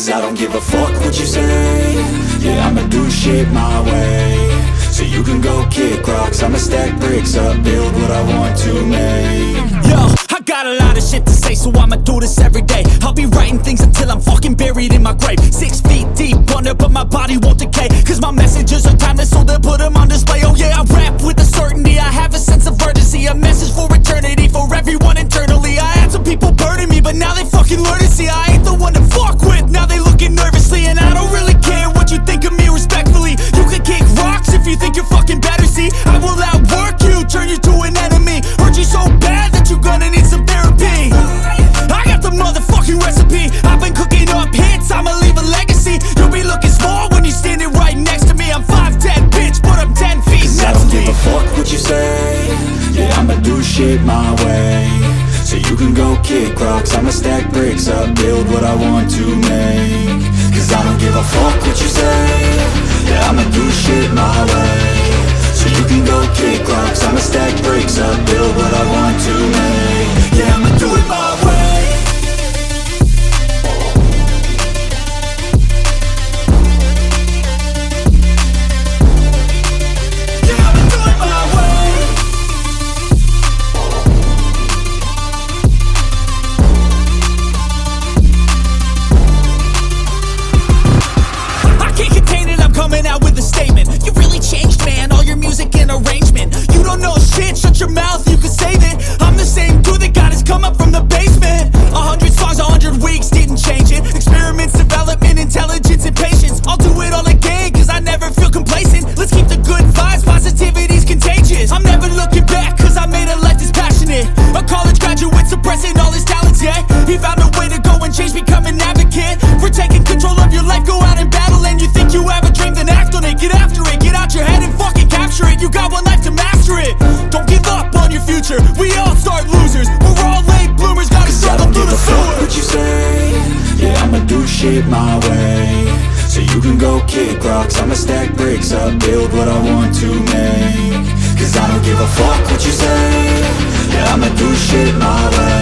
Cause I don't give a fuck what you say. Yeah, I'ma do shit my way. So you can go kick rocks, I'ma stack bricks up, build what I want to make. Yo, I got a lot of shit to say, so I'ma do this every day. I'll be writing things until I'm fucking buried in my grave. 6 feet deep under, but my body won't decay. Cause my messages are timeless, so they'll put them on display. Oh yeah, I rap with a certainty, I have a sense of urgency. A message for eternity, for everyone internally. I had some people burning me, but now they fucking learn to see I ain't the one to fuck with, now they looking nervously. And I don't really care what you think of me, respectfully. You can kick rocks if you think you're fucking better, see. I will outwork you, turn you to an enemy. Hurt you so bad that you're gonna need some therapy. I got the motherfucking recipe, I've been cooking up hits, I'ma leave a legacy. You'll be looking small when you're standing right next to me. I'm 5'10", bitch, but I'm 10 feet Cause I don't give a fuck what you say. Yeah, I'ma do shit my way. So you can go kick rocks, I'ma stack bricks up, build what I want to make. Cause I don't give a fuck what you say. Yeah, I'ma do shit my way. So you can go kick rocks, I'ma stack bricks up, build what I want to make. Yeah, I'ma do it my way. Coming out with a statement. You really changed, man, all your music and arrangement. You don't know shit, shut your mouth, you can save it. I'm the same dude that got his come up from the basement. 100 songs, 100 weeks, didn't change it. Experiments, development, intelligence, and patience. I'll do it all again, cause I never feel complacent. Let's keep the good vibes, positivity's contagious. I'm never looking back, cause I made a life that's passionate. A college graduate suppressing all his talents, yeah. He found a way to go and change, become an advocate for taking control of your life, go out and battle. And you think you have a dream, then act on it, get after it, get out your head and fucking capture it. You got one life to master it. Don't give up on your future, we all start losers. We're all late bloomers, gotta struggle through the sewer. What you say? Yeah, I'ma do shit my way. So you can go kick rocks, I'ma stack bricks up, build what I want to make. Cause I don't give a fuck what you say. Yeah, I'ma do shit my way.